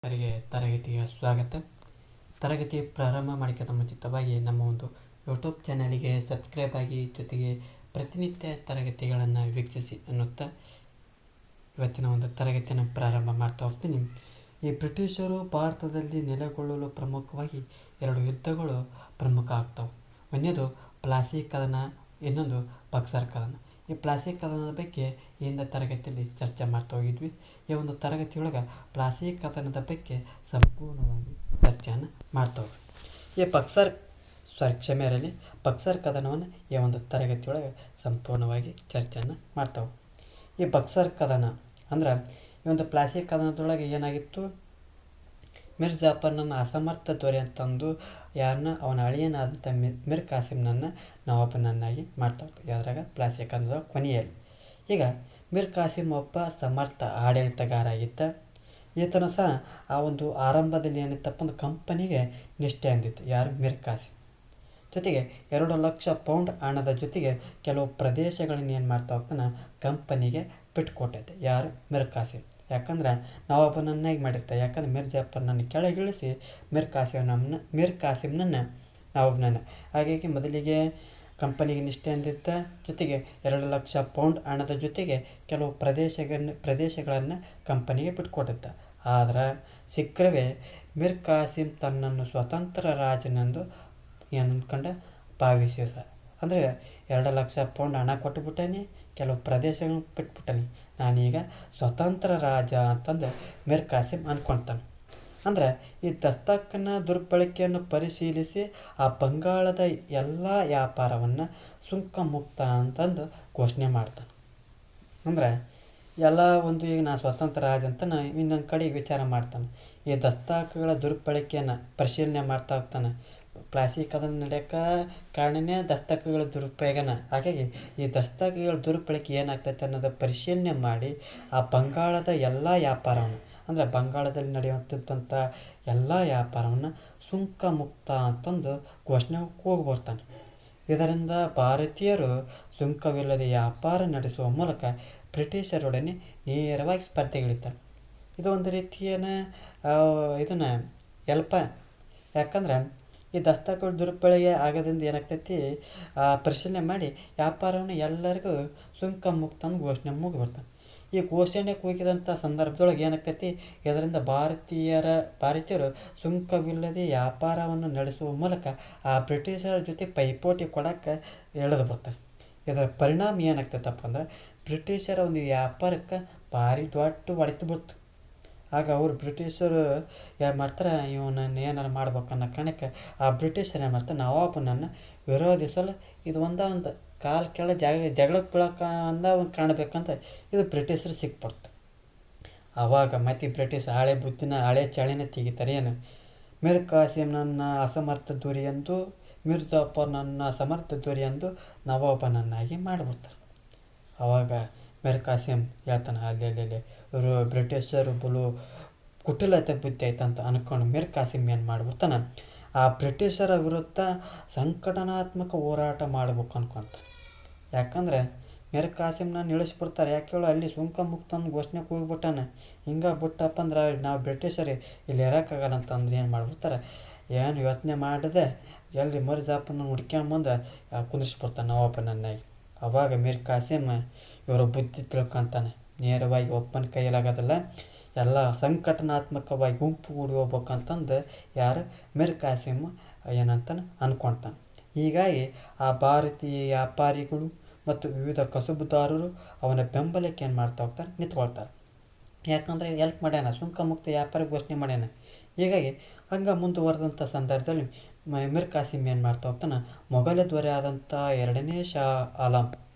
ಅವರಿಗೆ ತರಗತಿಯ ಸ್ವಾಗತ. ತರಗತಿ ಪ್ರಾರಂಭ ಮಾಡಿದ ಮುಂಚಿತವಾಗಿ ನಮ್ಮ ಒಂದು ಯೂಟ್ಯೂಬ್ ಚಾನಲಿಗೆ ಸಬ್ಸ್ಕ್ರೈಬ್ ಆಗಿ, ಜೊತೆಗೆ ಪ್ರತಿನಿತ್ಯ ತರಗತಿಗಳನ್ನು ವೀಕ್ಷಿಸಿ ಅನ್ನುತ್ತಾ ಇವತ್ತಿನ ಒಂದು ತರಗತಿಯನ್ನು ಪ್ರಾರಂಭ ಮಾಡ್ತಾ ಹೋಗ್ತೀನಿ. ಈ ಬ್ರಿಟಿಷರು ಭಾರತದಲ್ಲಿ ನೆಲೆಗೊಳ್ಳಲು ಪ್ರಮುಖವಾಗಿ 2 ಯುದ್ಧಗಳು ಪ್ರಮುಖ ಆಗ್ತವೆ. ಒಂದನೇದು ಪ್ಲಾಸಿ ಕದನ, ಇನ್ನೊಂದು ಬಕ್ಸರ್ ಕದನ. ಈ ಪ್ಲಾಸಿ ಕದನದ ಬಗ್ಗೆ ಈ ಹಿಂದೆ ತರಗತಿಯಲ್ಲಿ ಚರ್ಚೆ ಮಾಡ್ತಾ ಹೋಗಿದ್ವಿ. ಈ ಒಂದು ತರಗತಿಯೊಳಗೆ ಪ್ಲಾಸಿ ಕದನದ ಬಗ್ಗೆ ಸಂಪೂರ್ಣವಾಗಿ ಚರ್ಚೆಯನ್ನು ಮಾಡ್ತಾ ಹೋಗಿ ಈ ಬಕ್ಸರ್ ಕದನವನ್ನು ಈ ಒಂದು ತರಗತಿಯೊಳಗೆ ಸಂಪೂರ್ಣವಾಗಿ ಚರ್ಚೆಯನ್ನು ಮಾಡ್ತಾವೆ. ಈ ಬಕ್ಸರ್ ಕದನ ಅಂದ್ರೆ ಈ ಒಂದು ಪ್ಲಾಸಿ ಕದನದೊಳಗೆ ಏನಾಗಿತ್ತು, ಮಿರ್ ಜಾಫರ್ನನ್ನು ಅಸಮರ್ಥ ದೊರೆ ಅಂತಂದು ಅವನ ಅಳಿಯನಾದಂಥ ಮಿರ್ ಕಾಸಿಮ್ನನ್ನು ನವಾಬನನ್ನಾಗಿ ಮಾಡ್ತಾ ಹೋಗ್ತಾರೆ. ಯಾವ್ದ್ರಾಗ ಪ್ಲಾಸಿ ಕದನದ ಕೊನೆಯಲ್ಲಿ. ಈಗ ಮಿರ್ ಕಾಸಿಮ್ ಒಬ್ಬ ಸಮರ್ಥ ಆಡಳಿತಗಾರ ಆಗಿದ್ದ. ಈತನು ಸಹ ಆ ಒಂದು ಆರಂಭದಲ್ಲಿ ಏನಿತ್ತಪ್ಪ ಅಂದ್ರೆ ಕಂಪನಿಗೆ ನಿಷ್ಠೆ ಅಂದಿತ್ತು. ಯಾರು? ಮಿರ್ ಕಾಸಿಮ್. ಜೊತೆಗೆ 2 ಲಕ್ಷ ಪೌಂಡ್ ಹಣದ ಜೊತೆಗೆ ಕೆಲವು ಪ್ರದೇಶಗಳನ್ನ ಏನು ಮಾಡ್ತಾ ಹೋಗ್ತಾನೆ, ಕಂಪನಿಗೆ ಬಿಟ್ಕೊಟ್ಟೈತೆ. ಯಾರು? ಮಿರ್ ಕಾಸಿಮ್. ಯಾಕಂದ್ರೆ ನವಾಬನನ್ನಾಗಿ ಮಾಡಿರ್ತಾರೆ. ಯಾಕಂದ್ರೆ ಮಿರ್ ಜಾಫರ್ನನ್ನು ಕೆಳಗಿಳಿಸಿ ಮಿರ್ ಕಾಸಿಮ್ನನ್ನು ನವಾಬನನ್ನು ಹಾಗಾಗಿ ಮೊದಲಿಗೆ ಕಂಪನಿಗೆ ನಿಷ್ಠೆ ಅಂದಿದ್ದ. ಜೊತೆಗೆ 2 ಲಕ್ಷ ಪೌಂಡ್ ಹಣದ ಜೊತೆಗೆ ಕೆಲವು ಪ್ರದೇಶಗಳನ್ನು ಕಂಪನಿಗೆ ಬಿಟ್ಕೊಟ್ಟಿದ್ದ. ಆದ್ರೆ ಶೀಘ್ರವೇ ಮಿರ್ ಕಾಸಿಮ್ ತನ್ನನ್ನು ಸ್ವತಂತ್ರ ರಾಜನೆಂದು ಅನ್ಕೊಂಡು ಭಾವಿಸಿದ. ಅಂದರೆ 2 ಲಕ್ಷ ಪೌಂಡ್ ಹಣ ಕೊಟ್ಟುಬಿಟ್ಟಾನೆ, ಕೆಲವು ಪ್ರದೇಶಗಳನ್ನು ಬಿಟ್ಬಿಟ್ಟಾನೆ, ನಾನೀಗ ಸ್ವತಂತ್ರ ರಾಜ ಅಂತಂದು ಮಿರ್ ಕಾಸಿಮ್ ಅಂದ್ಕೊಳ್ತಾನೆ. ಅಂದ್ರೆ ಈ ದಸ್ತಕನ ದುರ್ಬಳಕೆಯನ್ನು ಪರಿಶೀಲಿಸಿ ಆ ಬಂಗಾಳದ ಎಲ್ಲ ವ್ಯಾಪಾರವನ್ನು ಸುಂಕ ಮುಕ್ತ ಅಂತಂದು ಘೋಷಣೆ ಮಾಡ್ತಾನೆ. ಅಂದ್ರೆ ಎಲ್ಲ ಒಂದು ಈಗ ನಾ ಸ್ವತಂತ್ರ ರಾಜ ಅಂತ ಇನ್ನೊಂದು ಕಡೆ ವಿಚಾರ ಮಾಡ್ತಾನೆ. ಈ ದಸ್ತಕಗಳ ದುರ್ಬಳಕೆಯನ್ನು ಪರಿಶೀಲನೆ ಮಾಡ್ತಾ ಹೋಗ್ತಾನೆ. ಪ್ಲಾಸಿ ಕದನ ನಡೆಯೋಕ್ಕೆ ಕಾರಣನೇ ದಸ್ತಕಗಳ ದುರುಪಯೋಗನ. ಹಾಗಾಗಿ ಈ ದಸ್ತಕಗಳ ದುರ್ಬಳಕೆ ಏನಾಗ್ತೈತೆ ಅನ್ನೋದು ಪರಿಶೀಲನೆ ಮಾಡಿ ಆ ಬಂಗಾಳದ ಎಲ್ಲ ವ್ಯಾಪಾರವನ್ನು, ಅಂದರೆ ಬಂಗಾಳದಲ್ಲಿ ನಡೆಯುವಂಥದ್ದಂಥ ಎಲ್ಲ ವ್ಯಾಪಾರವನ್ನು ಸುಂಕ ಮುಕ್ತ ಅಂತಂದು ಘೋಷಣೆ ಹೋಗಿ ಬರ್ತಾನೆ. ಇದರಿಂದ ಭಾರತೀಯರು ಸುಂಕವಿಲ್ಲದೆ ವ್ಯಾಪಾರ ನಡೆಸುವ ಮೂಲಕ ಬ್ರಿಟಿಷರೊಡನೆ ನೇರವಾಗಿ ಸ್ಪರ್ಧೆಗಿಳಿತಾರೆ. ಇದು ಒಂದು ರೀತಿಯ ಇದನ್ನು ಎಲ್ಪ. ಯಾಕಂದ್ರೆ ಈ ದಸ್ತಕಗಳ ದುರುಪಯೋಗ ಆಗೋದ್ರಿಂದ ಏನಾಗ್ತೈತಿ, ಪರಿಶೀಲನೆ ಮಾಡಿ ವ್ಯಾಪಾರವನ್ನು ಎಲ್ಲರಿಗೂ ಸುಂಕ ಮುಕ್ತ ಘೋಷಣೆ ಮುಗಿ ಬರ್ತಾನೆ. ಈ ಘೋಷಣೆ ಕೂಗಿದಂಥ ಸಂದರ್ಭದೊಳಗೆ ಏನಾಗ್ತೈತಿ, ಇದರಿಂದ ಭಾರತೀಯರು ಸುಂಕವಿಲ್ಲದೆ ವ್ಯಾಪಾರವನ್ನು ನಡೆಸುವ ಮೂಲಕ ಆ ಬ್ರಿಟಿಷರ ಜೊತೆ ಪೈಪೋಟಿ ಕೊಡೋಕ್ಕೆ ಎಳೆದು ಬರ್ತಾರೆ. ಇದರ ಪರಿಣಾಮ ಏನಾಗ್ತೈತಪ್ಪ ಅಂದ್ರೆ ಬ್ರಿಟಿಷರ ಒಂದು ವ್ಯಾಪಾರಕ್ಕೆ ಭಾರಿ ದೊಡ್ಡ ಹೊಡೆತು ಬಿಡ್ತು. ಆಗ ಅವರು ಬ್ರಿಟಿಷರು ಏನು ಮಾಡ್ತಾರೆ, ಇವನನ್ನು ಏನಾರು ಮಾಡ್ಬೇಕನ್ನೋ ಕಾರಣಕ್ಕೆ ಆ ಬ್ರಿಟಿಷರು ಏನು ಮಾಡ್ತಾರೆ, ನವಾಬನನ್ನು ವಿರೋಧಿಸಲು ಇದು ಒಂದು ಕಾಲು ಕೆಳ ಜಗಳಕ್ಕೆ ಬೀಳೋಕೆ ಒಂದು ಕಾಣಬೇಕಂತ ಇದು ಬ್ರಿಟಿಷರು ಸಿಕ್ಬಿಡ್ತು. ಆವಾಗ ಮತ್ತೆ ಬ್ರಿಟಿಷ್ ಹಳೆ ಬುದ್ಧಿನ ಹಳೆ ಚಳಿನ ತೆಗಿತಾರೆ. ಏನು, ಮಿರ್ ಕಾಸಿಮ್ನನ್ನು ಅಸಮರ್ಥ ದೊರೆ ಎಂದು, ಮಿರ್ ಜಾಫರ್ನನ್ನು ಸಮರ್ಥ ದೊರೆ ಎಂದು ನವಾಬನನ್ನಾಗಿ ಮಾಡಿಬಿಡ್ತಾರೆ. ಆವಾಗ ಮಿರ್ ಕಾಸಿಮ್ ಹೇಳ್ತಾನೆ, ಅಲ್ಲಿ ಇವರು ಬ್ರಿಟಿಷರು ಬಲು ಕುಟಿಲತೆ ಬುದ್ಧಿ ಆಯ್ತಂತ ಅನ್ಕೊಂಡು ಮಿರ್ ಕಾಸಿಮ್ ಏನು ಮಾಡಿಬಿಡ್ತಾನೆ, ಆ ಬ್ರಿಟಿಷರ ವಿರುದ್ಧ ಸಂಘಟನಾತ್ಮಕ ಹೋರಾಟ ಮಾಡಬೇಕು ಅನ್ಕೊಂತಾನೆ. ಯಾಕಂದರೆ ಮಿರ್ ಕಾಸಿಮ್ನ ಇಳಿಸ್ಬಿಡ್ತಾರೆ. ಯಾಕೆ ಹೇಳು, ಅಲ್ಲಿ ಸುಂಕ ಮುಕ್ತ ಘೋಷಣೆಗೆ ಹೋಗ್ಬಿಟ್ಟಾನೆ. ಹಿಂಗೆ ಬಿಟ್ಟಪ್ಪ ಅಂದ್ರೆ ನಾವು ಬ್ರಿಟಿಷರು ಇಲ್ಲಿ ಇರೋಕ್ಕಾಗಲ್ಲ ಅಂತಂದ್ರೆ ಏನು ಮಾಡಿಬಿಡ್ತಾರೆ, ಏನು ಯೋಚನೆ ಮಾಡಿದೆ ಎಲ್ಲಿ ಮಿರ್ ಜಾಫರ್ನ ಹುಡ್ಕೊಂಬಂದು ಕುಂದಿಸ್ಬಿಡ್ತಾನೆ ನವಾಬನನ್ನಾಗಿ. ಆವಾಗ ಮಿರ್ ಕಾಸಿಮ್ ಇವರ ಬುದ್ಧಿ ತಿಳ್ಕೊತಾನೆ. ನೇರವಾಗಿ ಒಪ್ಪನ ಕೈಯಲ್ಲಾಗೋದಿಲ್ಲ, ಎಲ್ಲ ಸಂಘಟನಾತ್ಮಕವಾಗಿ ಗುಂಪು ಕೂಡಿ ಹೋಗ್ಬೇಕಂತಂದು ಯಾರು ಮಿರ್ ಕಾಸಿಮ್ ಏನಂತಾನೆ ಅಂದ್ಕೊಳ್ತಾನೆ. ಹೀಗಾಗಿ ಆ ಭಾರತೀಯ ವ್ಯಾಪಾರಿಗಳು ಮತ್ತು ವಿವಿಧ ಕಸುಬುದಾರರು ಅವನ ಬೆಂಬಲಕ್ಕೆ ಏನು ಮಾಡ್ತಾ ಹೋಗ್ತಾರೆ, ನಿಂತ್ಕೊಳ್ತಾರೆ. ಯಾಕಂದರೆ ಹೆಲ್ಪ್ ಮಾಡ್ಯಾನ, ಸುಂಕ ಮುಕ್ತ ವ್ಯಾಪಾರ ಘೋಷಣೆ ಮಾಡ್ಯಾನ. ಹೀಗಾಗಿ ಹಂಗೆ ಮುಂದುವರೆದಂಥ ಸಂದರ್ಭದಲ್ಲಿ ಮಿರ್ ಕಾಸಿಮ್ ಏನು ಮಾಡ್ತಾ ಹೋಗ್ತಾನೆ, ಮೊಘಲ ದೊರೆ ಆದಂಥ 2ನೇ ಶಾ ಆಲಂ,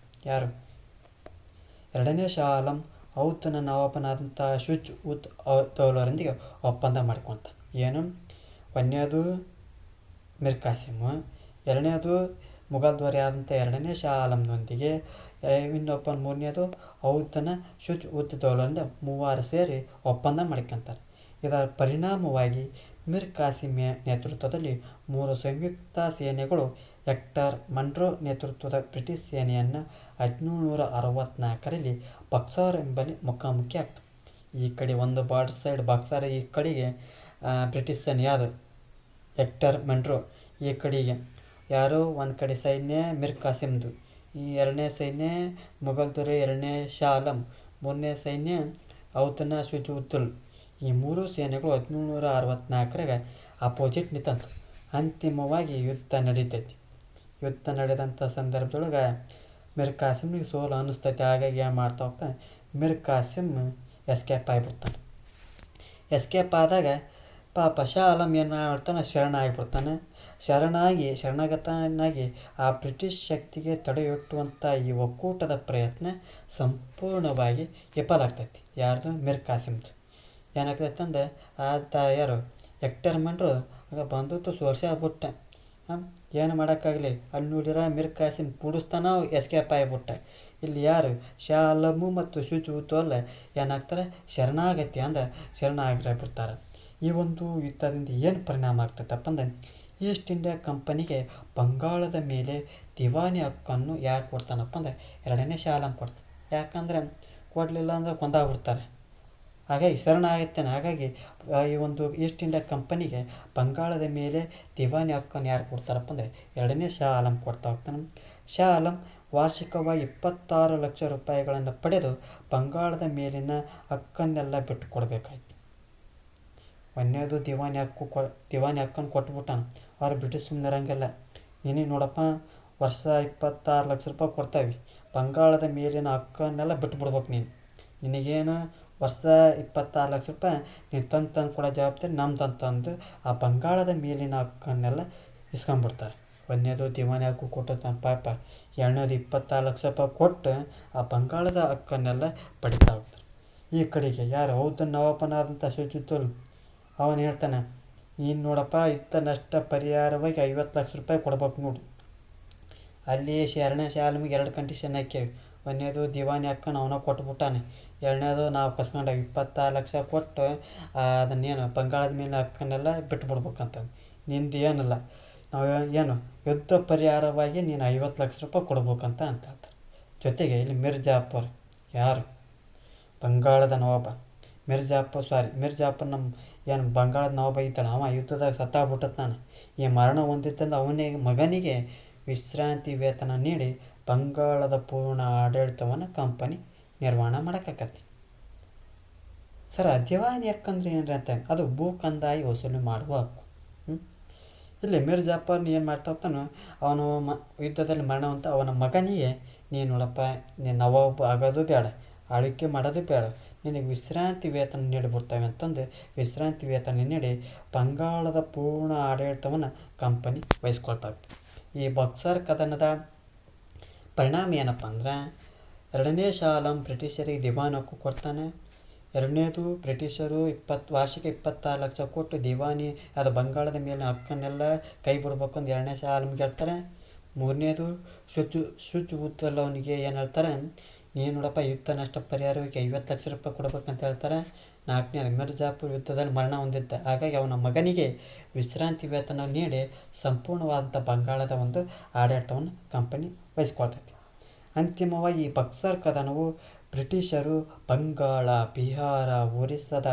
ಯಾರು 2ನೇ ಶಾ ಆಲಂ ಔಧನ ನವಾಬನಾದಂಥ ಶುಜ್ ಉದ್ ದೌಲರೊಂದಿಗೆ ಒಪ್ಪಂದ ಮಾಡ್ಕೊತಾನೆ. ಏನು, 1ನೇದು ಮಿರ್ ಕಾಸಿಮ್, 2ನೇದು ಮೊಘಲ್ ದೊರೆ ಆದಂಥ 2ನೇ ಶಾ ಆಲಂನೊಂದಿಗೆ, ಇನ್ನೊಬ್ಬ 3ನೇದು ಔಧನ ಶುಜ್ ಉದ್ ದೌಲರಿಂದ 3 ಸೇರಿ ಒಪ್ಪಂದ ಮಾಡ್ಕೊತಾರೆ. ಇದರ ಪರಿಣಾಮವಾಗಿ ಮಿರ್ ಕಾಸಿಮ್ ನೇತೃತ್ವದಲ್ಲಿ 3 ಸಂಯುಕ್ತ ಸೇನೆಗಳು ಹೆಕ್ಟರ್ ಮನ್ರೋ ನೇತೃತ್ವದ ಬ್ರಿಟಿಷ್ ಸೇನೆಯನ್ನು 1764ರಲ್ಲಿ ಬಕ್ಸರ್ ಎಂಬಲ್ಲಿ ಮುಖಾಮುಖಿ ಆಗ್ತವೆ. ಈ ಕಡೆ ಒಂದು ಬಾರ್ಡರ್ ಸೈಡ್ ಬಕ್ಸರ್, ಈ ಕಡೆಗೆ ಬ್ರಿಟಿಷ್ ಸೈನ್ಯ ಯಾವುದು ಹೆಕ್ಟರ್ ಮೆಂಡ್ರೋ, ಈ ಕಡೆಗೆ ಯಾರು ಒಂದು ಕಡೆ ಸೈನ್ಯ ಮಿರ್ ಕಾಸಿಮ್ದು, ಈ ಎರಡನೇ ಸೈನ್ಯ ಮೊಘಲ್ ದೊರೆ ಎರಡನೇ ಶಾ ಆಲಂ, ಮೂರನೇ ಸೈನ್ಯ ಔತನ ಶುಜುದ್ದುಲ್. ಈ ಮೂರು ಸೇನೆಗಳು 1764ರಾಗ ಅಪೋಸಿಟ್ ನಿಂತಂತು. ಅಂತಿಮವಾಗಿ ಯುದ್ಧ ನಡೀತೈತಿ. ಯುದ್ಧ ನಡೆದಂಥ ಸಂದರ್ಭದೊಳಗೆ ಮಿರ್ ಕಾಸಿಮ್ಗೆ ಸೋಲು ಅನ್ನಿಸ್ತೈತೆ. ಹಾಗಾಗಿ ಏನು ಮಾಡ್ತಾ ಹೋಗ್ತಾನೆ, ಮಿರ್ ಕಾಸಿಮ್ ಎಸ್ಕೇಪ್ ಆಗಿಬಿಡ್ತಾನೆ. ಎಸ್ಕೇಪ್ ಆದಾಗ ಪಾಪ ಶಾ ಆಲಂ ಏನು ಮಾಡ್ತಾನೆ, ಶರಣಾಗಿಬಿಡ್ತಾನೆ. ಶರಣಾಗತನಾಗಿ ಆ ಬ್ರಿಟಿಷ್ ಶಕ್ತಿಗೆ ತಡೆಯೊಡ್ಡುವಂಥ ಈ ಒಕ್ಕೂಟದ ಪ್ರಯತ್ನ ಸಂಪೂರ್ಣವಾಗಿ ವಿಫಲ ಆಗ್ತೈತಿ. ಯಾರ್ದು, ಮಿರ್ ಕಾಸಿಮ್ದು. ಏನಾಗ್ತೈತೆ ಅಂದ್ರೆ ಆತ ಯಾರು ಹೆಕ್ಟರ್ ಮೆಂಡ್ರೋ ಬಂದು ಸೋರ್ಸಾಗ್ಬಿಟ್ಟ. ಏನು ಮಾಡೋಕ್ಕಾಗಲಿ, ಅಲ್ಲಿ ನೋಡಿರ ಮಿರ್ ಕಾಸಿಮ್ ಕೂಡಿಸ್ತಾನ ಎಸ್ಕೇಪ್ ಆಗಿಬಿಟ್ಟ. ಇಲ್ಲಿ ಯಾರು ಶಾ ಆಲಮು ಮತ್ತು ಶುಜುದ್ದೌಲ ಏನಾಗ್ತಾರೆ, ಶರಣಾಗಿಬಿಡ್ತಾರೆ. ಈ ಒಂದು ಯುದ್ಧದಿಂದ ಏನು ಪರಿಣಾಮ ಆಗ್ತೈತಪ್ಪ ಅಂದ್ರೆ, ಈಸ್ಟ್ ಇಂಡಿಯಾ ಕಂಪನಿಗೆ ಬಂಗಾಳದ ಮೇಲೆ ದಿವಾನಿ ಹಕ್ಕನ್ನು ಯಾರು ಕೊಡ್ತಾನಪ್ಪ ಅಂದ್ರೆ ಎರಡನೇ ಶಾ ಆಲಂ ಕೊಡ್ತಾನೆ. ಯಾಕಂದರೆ ಕೊಡಲಿಲ್ಲ ಅಂದ್ರೆ ಕೊಂದಾಗ್ಬಿಡ್ತಾರೆ. ಹಾಗಾಗಿ ಶರಣಾಗುತ್ತಾನೆ. ಹಾಗಾಗಿ ಈ ಒಂದು ಈಸ್ಟ್ ಇಂಡಿಯಾ ಕಂಪನಿಗೆ ಬಂಗಾಳದ ಮೇಲೆ ದಿವಾನಿ ಹಕ್ಕನ್ನು ಯಾರು ಕೊಡ್ತಾರಪ್ಪ ಅಂದರೆ ಎರಡನೇ ಶಾ ಆಲಂ ಕೊಡ್ತಾ ಹೋಗ್ತಾನೆ. ಶಾ ಆಲಂ ವಾರ್ಷಿಕವಾಗಿ 26 ಲಕ್ಷ ರೂಪಾಯಿಗಳನ್ನು ಪಡೆದು ಬಂಗಾಳದ ಮೇಲಿನ ಹಕ್ಕನ್ನೆಲ್ಲ ಬಿಟ್ಟು ಕೊಡಬೇಕಾಯ್ತು. ಒಂದೇದು ದಿವಾನಿ ಹಕ್ಕನ್ನು ಕೊಟ್ಬಿಟ್ಟಾನ. ಅವ್ರು ಬ್ರಿಟಿಷ್ ಸುಮ್ಮನಿರಂಗಿಲ್ಲ. ನೀನೇ ನೋಡಪ್ಪ, ವರ್ಷ 26 ಲಕ್ಷ ರೂಪಾಯಿ ಕೊಡ್ತಾವೆ, ಬಂಗಾಳದ ಮೇಲಿನ ಹಕ್ಕನ್ನೆಲ್ಲ ಬಿಟ್ಬಿಡ್ಬೇಕು. ನಿನಗೇನು ವರ್ಷ 26 ಲಕ್ಷ ರೂಪಾಯಿ ನೀನು ತಂದು ಕೊಡೋ ಜವಾಬ್ದಾರಿ ನಮ್ದು ಅಂತಂದು ಆ ಬಂಗಾಳದ ಮೇಲಿನ ಹಕ್ಕನ್ನೆಲ್ಲ ಇಸ್ಕೊಂಡ್ಬಿಡ್ತಾರೆ. ಒಂದನೇದು ದಿವಾನಿ ಹಕ್ಕು ಕೊಟ್ಟು ಪಾಪ, ಎರಡನೇದು 26 ಲಕ್ಷ ರೂಪಾಯಿ ಕೊಟ್ಟು ಆ ಬಂಗಾಳದ ಹಕ್ಕನ್ನೆಲ್ಲ ಪಡಿತಾ ಹೋಗ್ತಾರೆ. ಈ ಕಡೆಗೆ ಯಾರು ನವಾಬನಾದಂಥ ಶುಜುದ್ದೌಲ ಅವನು ಹೇಳ್ತಾನೆ, ನೀನು ನೋಡಪ್ಪ ಯುದ್ಧ ನಷ್ಟ ಪರಿಹಾರವಾಗಿ 50 ಲಕ್ಷ ರೂಪಾಯಿ ಕೊಡ್ಬೇಕು ನೋಡು. ಅಲ್ಲಿ ಎರಡನೇ ಶಾ ಆಲಮಿಗೆ 2 ಕಂಡೀಷನ್ ಹಾಕ್ಯೇವಿ. ಒಂದನೇದು ದಿವಾನಿ ಹಕ್ಕನ್ನು ಅವನ ಕೊಟ್ಬಿಟ್ಟಾನೆ, ಎರಡನೇದು ನಾವು ಕಸ್ಕೊಂಡಾಗ 26 ಲಕ್ಷ ಕೊಟ್ಟು ಅದನ್ನೇನು ಬಂಗಾಳದ ಮೇಲಿನ ಹಕ್ಕನ್ನೆಲ್ಲ ಬಿಟ್ಬಿಡ್ಬೇಕಂತ. ನಿಂದು ಏನಿಲ್ಲ, ನಾವು ಏನು ಯುದ್ಧ ಪರಿಹಾರವಾಗಿ ನೀನು 50 ಲಕ್ಷ ರೂಪಾಯಿ ಕೊಡ್ಬೇಕಂತ ಅಂತ ಹೇಳ್ತಾರೆ. ಜೊತೆಗೆ ಇಲ್ಲಿ ಮಿರ್ ಜಾಫರ್ ಯಾರು ಬಂಗಾಳದ ನವಾಬ, ಮಿರ್ ಜಾಫರ್ ನಮ್ಮ ಏನು ಬಂಗಾಳದ ನವಾಬ ಇದ್ದಾನೆ, ಅವ ಯುದ್ಧದಾಗ ಸತ್ತಾಗ್ಬಿಟ್ಟತಾನೆ. ಈ ಮರಣ ಹೊಂದಿದ್ದಂದು ಅವನಿಗೆ ಮಗನಿಗೆ ವಿಶ್ರಾಂತಿ ವೇತನ ನೀಡಿ ಬಂಗಾಳದ ಪೂರ್ಣ ಆಡಳಿತವನ್ನು ಕಂಪನಿ ನಿರ್ವಹಣೆ ಮಾಡೋಕ್ಕಾಗತ್ತೆ. ಸರ್, ದಿವಾನಿ ಹಕ್ಕಂದ್ರೆ ಏನ್ರಿ ಅಂತ, ಅದು ಭೂ ಕಂದಾಯ ವಸೂಲಿ ಮಾಡುವ ಹಕ್ಕು. ಇಲ್ಲಿ ಮಿರ್ ಜಾಫರ್ ಏನು ಮಾಡ್ತಾ ಹೋಗ್ತಾನೋ, ಅವನು ಯುದ್ಧದಲ್ಲಿ ಮರಣ ಹೊಂತ ಅವನ ಮಗನಿಗೆ, ನೀನು ನೋಡಪ್ಪ ನೀನು ನವಾಬ್ ಆಗೋದು ಬೇಡ, ಆಳ್ವಿಕೆ ಮಾಡೋದು ಬೇಡ, ನಿನಗೆ ವಿಶ್ರಾಂತಿ ವೇತನ ನೀಡಿಬಿಡ್ತೇವೆ ಅಂತಂದು ವಿಶ್ರಾಂತಿ ವೇತನ ನೀಡಿ ಬಂಗಾಳದ ಪೂರ್ಣ ಆಡಳಿತವನ್ನು ಕಂಪನಿ ವಹಿಸ್ಕೊಳ್ತಾ ಇತ್ತು. ಈ ಬಕ್ಸರ್ ಕದನದ ಪರಿಣಾಮ ಏನಪ್ಪ ಅಂದ್ರೆ, ಎರಡನೇ ಶಾ ಆಲಂ ಬ್ರಿಟಿಷರಿಗೆ ದಿವಾನಿ ಹಕ್ಕು ಕೊಡ್ತಾನೆ. ಎರಡನೇದು ಬ್ರಿಟಿಷರು ವಾರ್ಷಿಕ 26 ಲಕ್ಷ ಕೊಟ್ಟು ದಿವಾನಿ ಅದು ಬಂಗಾಳದ ಮೇಲಿನ ಹಕ್ಕನ್ನೆಲ್ಲ ಕೈ ಬಿಡ್ಬೇಕು ಅಂತ ಎರಡನೇ ಶಾ ಆಲಂಗೆ ಹೇಳ್ತಾರೆ. ಮೂರನೇದು ಶುಜುದ್ದೌಲ ಅವನಿಗೆ ಏನು ಹೇಳ್ತಾರೆ, ನೀನು ನೋಡಪ್ಪ ಯುದ್ಧ ನಷ್ಟ ಪರಿಹಾರವಾಗಿ 50 ಲಕ್ಷ ರೂಪಾಯಿ ಕೊಡ್ಬೇಕಂತ ಹೇಳ್ತಾರೆ. ನಾಲ್ಕನೇ ಮಿರ್ ಜಾಫರ್ ಯುದ್ಧದಲ್ಲಿ ಮರಣ ಹೊಂದಿದ್ದ, ಹಾಗಾಗಿ ಅವನ ಮಗನಿಗೆ ವಿಶ್ರಾಂತಿ ವೇತನ ನೀಡಿ ಸಂಪೂರ್ಣವಾದಂಥ ಬಂಗಾಳದ ಒಂದು ಆಡಳಿತವನ್ನು ಕಂಪನಿ ವಹಿಸ್ಕೊಳ್ತೈತಿ. ಅಂತಿಮವಾಗಿ ಈ ಬಕ್ಸರ್ ಕದನವು ಬ್ರಿಟಿಷರು ಬಂಗಾಳ, ಬಿಹಾರ, ಒರಿಸ್ಸಾದ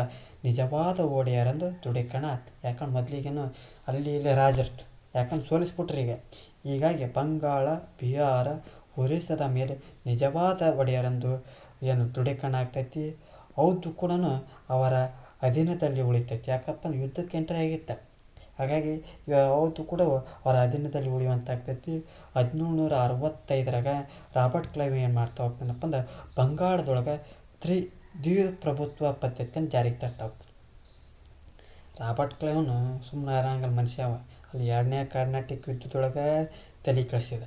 ನಿಜವಾದ ಒಡೆಯರೆಂದು ದೃಢೀಕರಣ ಆಯ್ತು. ಯಾಕಂದ್ರೆ ಮೊದಲಿಗೇನು ಅಲ್ಲಿ ಇಲ್ಲಿ ರಾಜರ್ತು, ಯಾಕಂದ್ರೆ ಸೋಲಿಸ್ಬಿಟ್ರಿ. ಹೀಗಾಗಿ ಬಂಗಾಳ, ಬಿಹಾರ, ಒರಿಸ್ಸಾದ ಮೇಲೆ ನಿಜವಾದ ಒಡೆಯರೆಂದು ಏನು ದೃಢೀಕರಣ ಆಗ್ತೈತಿ. ಹೌದು ಕೂಡ ಅವರ ಅಧೀನದಲ್ಲಿ ಉಳಿತೈತಿ. ಯಾಕಪ್ಪ ಯುದ್ಧಕ್ಕೆ ಎಂಟ್ರಿ ಆಗಿತ್ತ, ಹಾಗಾಗಿ ಹೌದು ಕೂಡ ಅವರ ಅಧೀನದಲ್ಲಿ ಉಳಿಯುವಂತಾಗ್ತೈತಿ. 1765ರಾಗ ರಾಬರ್ಟ್ ಕ್ಲೈವ್ ಏನು ಮಾಡ್ತಾ ಹೋಗ್ತಾನಪ್ಪ ಅಂದ್ರೆ ಬಂಗಾಳದೊಳಗೆ ದ್ವಿಪ್ರಭುತ್ವ ಪದ್ಧತಿಯನ್ನು ಜಾರಿಗೆ ತರ್ತಾ ಹೋಗ್ತಾನೆ. ರಾಬರ್ಟ್ ಕ್ಲೈವ್ನು ಸುಮ್ಮನೆ ಇರಂಗಲ್ಲ ಮನುಷ್ಯ. ಅಲ್ಲಿ ಎರಡನೇ ಕರ್ನಾಟಿಕ್ ಯುದ್ಧದೊಳಗೆ ತಲೆ ಕಳಿಸಿದ.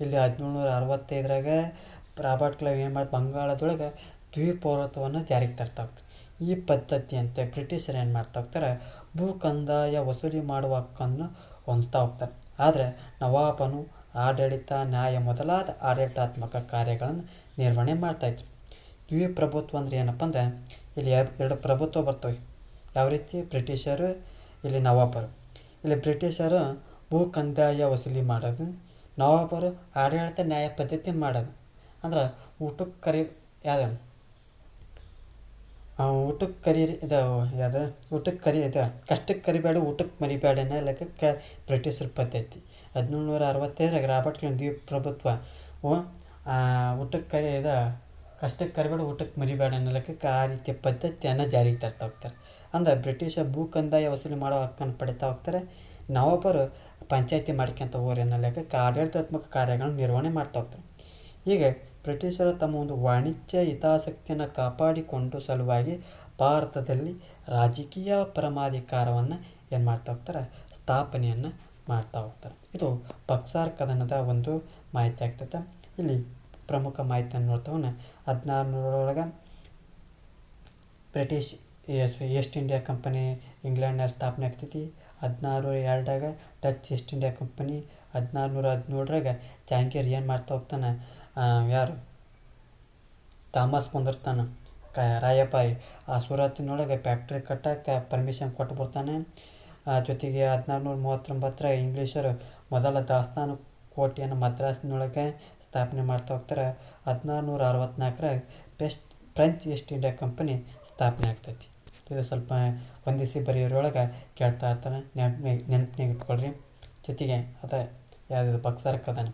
ಇಲ್ಲಿ 1765ರಾಗ ರಾಬರ್ಟ್ ಕ್ಲೈವ್ ಏನು ಮಾಡ್ತಾ ಬಂಗಾಳದೊಳಗೆ ದ್ವಿಪ್ರಭುತ್ವವನ್ನು ಜಾರಿಗೆ ತರ್ತಾ ಹೋಗ್ತಾರೆ. ಈ ಪದ್ಧತಿಯಂತೆ ಬ್ರಿಟಿಷರು ಏನು ಮಾಡ್ತಾ ಹೋಗ್ತಾರೆ, ಭೂ ಕಂದಾಯ ವಸೂಲಿ ಮಾಡುವ ಹಕ್ಕನ್ನು ಹೊಂದ್ತಾ ಹೋಗ್ತಾರೆ. ಆದರೆ ನವಾಬನು ಆಡಳಿತ, ನ್ಯಾಯ ಮೊದಲಾದ ಆಡಳಿತಾತ್ಮಕ ಕಾರ್ಯಗಳನ್ನು ನಿರ್ವಹಣೆ ಮಾಡ್ತಾಯಿದ್ರು. ದ್ವಿಪ್ರಭುತ್ವ ಅಂದರೆ ಏನಪ್ಪ ಅಂದರೆ, ಇಲ್ಲಿ 2 ಪ್ರಭುತ್ವ ಬರ್ತವೆ. ಯಾವ ರೀತಿ, ಬ್ರಿಟಿಷರು, ಇಲ್ಲಿ ನವಾಬರು. ಇಲ್ಲಿ ಬ್ರಿಟಿಷರು ಭೂ ಕಂದಾಯ ವಸೂಲಿ ಮಾಡೋದು, ನವಾಬರು ಆಡಳಿತ ನ್ಯಾಯ ಪದ್ಧತಿ ಮಾಡೋದು. ಅಂದ್ರೆ ಊಟಕ್ಕೆ ಯಾವ್ದು ಊಟಕ್ಕೆ ಕರಿ ಇದು ಯಾವುದು ಊಟಕ್ಕೆ ಕರಿ ಇದು ಕಷ್ಟಕ್ಕೆ ಕರಿಬೇಡ ಊಟಕ್ಕೆ ಮರಿಬೇಡ ಅನ್ನೋ ಲೆಕ್ಕಕ್ಕೆ ಬ್ರಿಟಿಷರ ಪದ್ಧತಿ 1765 ರಾಬರ್ಟ್ ಕ್ಲೈವ್ ದ್ವೀಪ ಪ್ರಭುತ್ವ ಊಟಕ್ಕೆ ಕಷ್ಟಕ್ಕೆ ಕರಿಬೇಡ ಊಟಕ್ಕೆ ಮರಿಬೇಡ ಅನ್ನೋ ಲೆಕ್ಕಕ್ಕೆ ಆ ರೀತಿಯ ಪದ್ಧತಿಯನ್ನು ಜಾರಿಗೆ ತರ್ತಾ ಹೋಗ್ತಾರೆ. ಅಂದರೆ ಬ್ರಿಟಿಷ ಭೂ ಕಂದಾಯ ವಸೂಲಿ ಮಾಡೋ ಹಕ್ಕನ್ನು ಪಡಿತಾ ಹೋಗ್ತಾರೆ. ನವಾಬರು ಪಂಚಾಯತಿ ಮಾಡ್ಕೊಂತ ಹೋಗ್ರಿ ಅನ್ನೋ ಲೆಕ್ಕಕ್ಕೆ ಆಡಳಿತಾತ್ಮಕ ಕಾರ್ಯಗಳನ್ನು ನಿರ್ವಹಣೆ ಮಾಡ್ತಾ ಹೋಗ್ತಾರೆ. ಹೀಗೆ ಬ್ರಿಟಿಷರು ತಮ್ಮ ಒಂದು ವಾಣಿಜ್ಯ ಹಿತಾಸಕ್ತಿಯನ್ನು ಕಾಪಾಡಿಕೊಂಡು ಸಲುವಾಗಿ ಭಾರತದಲ್ಲಿ ರಾಜಕೀಯ ಪರಮಾಧಿಕಾರವನ್ನು ಏನು ಮಾಡ್ತಾ ಹೋಗ್ತಾರೆ, ಸ್ಥಾಪನೆಯನ್ನು ಮಾಡ್ತಾ ಹೋಗ್ತಾರೆ. ಇದು ಬಕ್ಸಾರ್ ಕದನದ ಒಂದು ಮಾಹಿತಿ ಆಗ್ತದೆ. ಇಲ್ಲಿ ಪ್ರಮುಖ ಮಾಹಿತಿಯನ್ನು ನೋಡ್ತವನ್ನ 1600 ಬ್ರಿಟಿಷ್ ಈಸ್ಟ್ ಇಂಡಿಯಾ ಕಂಪನಿ ಇಂಗ್ಲೆಂಡ್ನಾಗ ಸ್ಥಾಪನೆ ಆಗ್ತೈತಿ. 1602 Dutch East India company. 1617 Jahangir ಏನು ಮಾಡ್ತಾ ಹೋಗ್ತಾನೆ, ಯಾರು ಥಾಮಸ್ ಬಂದಿರ್ತಾನೆ ರಾಯಪಾರಿ ಆ ಸೂರತ್ತಿನೊಳಗೆ ಫ್ಯಾಕ್ಟ್ರಿ ಕಟ್ಟಕ್ಕೆ ಪರ್ಮಿಷನ್ ಕೊಟ್ಟು ಬರ್ತಾನೆ. ಜೊತೆಗೆ 1639 ಇಂಗ್ಲೀಷರು ಮೊದಲ ದಾಸ್ತಾನು ಕೋಟೆಯನ್ನು ಮದ್ರಾಸಿನೊಳಗೆ ಸ್ಥಾಪನೆ ಮಾಡ್ತಾ ಹೋಗ್ತಾರೆ. 1664 ಫ್ರೆಂಚ್ ಈಸ್ಟ್ ಇಂಡಿಯಾ ಕಂಪನಿ ಸ್ಥಾಪನೆ ಆಗ್ತೈತಿ. ಇದು ಸ್ವಲ್ಪ ಹೊಂದಿಸಿ ಬರೆಯೋರೊಳಗೆ ಕೇಳ್ತಾ ಇರ್ತಾರೆ, ನೆನಪಿನಾಗ ಇಟ್ಕೊಳ್ರಿ. ಜೊತೆಗೆ ಯಾವುದು ಬಕ್ಸಾರ್ ಕದನ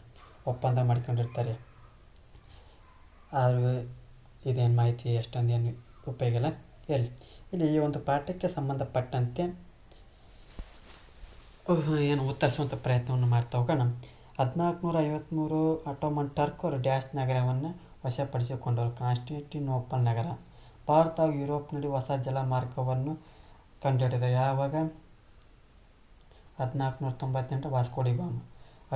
ಒಪ್ಪಂದ ಮಾಡ್ಕೊಂಡಿರ್ತಾರೆ. ಆದರೂ ಇದೇನು ಮಾಹಿತಿ ಎಷ್ಟೊಂದೇನು ಉಪಯೋಗ ಇಲ್ಲ. ಇಲ್ಲಿ ಈ ಒಂದು ಪಾಠಕ್ಕೆ ಸಂಬಂಧಪಟ್ಟಂತೆ ಏನು ಉತ್ತರಿಸುವಂಥ ಪ್ರಯತ್ನವನ್ನು ಮಾಡ್ತಾ ಹೋಗೋಣ. 1453 ಆಟೋಮನ್ ಟರ್ಕರು ಡ್ಯಾಶ್ ನಗರವನ್ನು ವಶಪಡಿಸಿಕೊಂಡರು. ಕಾನ್ಸ್ಟಾಂಟಿನೋಪಲ್ ನಗರ. ಭಾರತ ಹಾಗೂ ಯುರೋಪ್ನಲ್ಲಿ ಹೊಸ ಜಲಮಾರ್ಗವನ್ನು ಕಂಡುಹಿಡಿದರು. ಯಾವಾಗ? 1498 ವಾಸ್ಕೋ ಡಿ ಗಾಮ.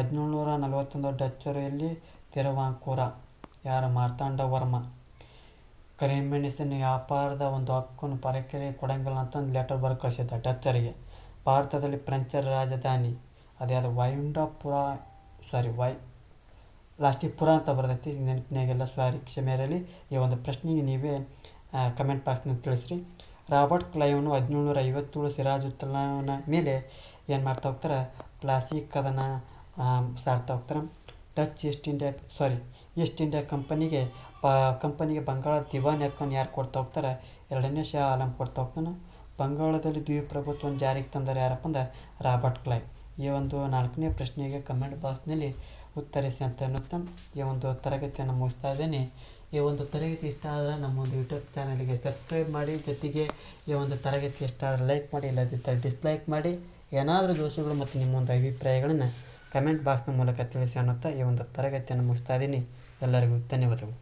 1741 ಡಚ್ಚರು ಇಲ್ಲಿ ತಿರುವಾಂಕೂರ. ಯಾರು? ಮಾರ್ತಾಂಡ ವರ್ಮ. ಕರಿಮೆಣಸಿನ ವ್ಯಾಪಾರದ ಒಂದು ಹಕ್ಕನ್ನು ಪರಕೆರೆ ಕೊಡಂಗಿಲ್ಲ ಅಂತ ಒಂದು ಲೆಟರ್ ಬರೆದು ಕಳಿಸಿದ್ದ ಡಚ್ಚರಿಗೆ. ಭಾರತದಲ್ಲಿ ಫ್ರೆಂಚರ ರಾಜಧಾನಿ ಅದ್ಯಾವುದು ಲಾಸ್ಟಿಗೆ ಅಂತ ಬರ್ತೈತಿ, ನೆನಪಿನಾಗೆಲ್ಲ ಕ್ಷಮೆಯಲ್ಲಿ. ಈ ಒಂದು ಪ್ರಶ್ನೆಗೆ ನೀವೇ ಕಮೆಂಟ್ ಬಾಕ್ಸ್ನಲ್ಲಿ ತಿಳಿಸ್ರಿ. ರಾಬರ್ಟ್ ಕ್ಲೈವ್ನು 1757 ಸಿರಾಜುದ್ದೌಲನ ಮೇಲೆ ಏನು ಮಾಡ್ತಾ ಹೋಗ್ತಾರೆ, ಪ್ಲಾಸಿ ಕದನ ಸಾಡ್ತಾ ಹೋಗ್ತಾರೆ. ಡಚ್ ಈಸ್ಟ್ ಇಂಡಿಯಾ ಕಂಪನಿಗೆ ಬಂಗಾಳ ದಿವಾನಿ ಹಕ್ಕನ್ನು ಯಾರು ಕೊಡ್ತಾ ಹೋಗ್ತಾರೆ, 2ನೇ ಶಾ ಆಲಂ ಕೊಡ್ತಾ ಹೋಗ್ತಾನೆ. ಬಂಗಾಳದಲ್ಲಿ ದ್ವೀಪ್ರಭುತ್ವವನ್ನು ಜಾರಿಗೆ ತಂದರೆ ಯಾರಪ್ಪ ಅಂದ್ರೆ ರಾಬರ್ಟ್ ಕ್ಲೈವ್. ಈ ಒಂದು 4ನೇ ಪ್ರಶ್ನೆಗೆ ಕಮೆಂಟ್ ಬಾಕ್ಸ್ನಲ್ಲಿ ಉತ್ತರಿಸಿ ಅಂತ ಅನ್ನುತ್ತಾ ಈ ಒಂದು ತರಗತಿಯನ್ನು ಮುಗಿಸ್ತಾ ಇದ್ದೇನೆ. ಈ ಒಂದು ತರಗತಿ ಇಷ್ಟ ಆದರೆ ನಮ್ಮ ಒಂದು ಯೂಟ್ಯೂಬ್ ಚಾನಲ್ಗೆ ಸಬ್ಸ್ಕ್ರೈಬ್ ಮಾಡಿ. ಜೊತೆಗೆ ಈ ಒಂದು ತರಗತಿ ಇಷ್ಟ ಆದರೆ ಲೈಕ್ ಮಾಡಿ, ಇಲ್ಲದಿದ್ದರೆ ಡಿಸ್ಲೈಕ್ ಮಾಡಿ. ಏನಾದರೂ ದೋಷಗಳು ಮತ್ತು ನಿಮ್ಮ ಒಂದು ಅಭಿಪ್ರಾಯಗಳನ್ನು ಕಮೆಂಟ್ ಬಾಕ್ಸ್ನ ಮೂಲಕ ತಿಳಿಸಿ ಅನ್ನುತ್ತಾ ಈ ಒಂದು ತರಗತಿಯನ್ನು ಮುಗಿಸ್ತಾ ಇದ್ದೀನಿ. ಎಲ್ಲರಿಗೂ ಧನ್ಯವಾದಗಳು.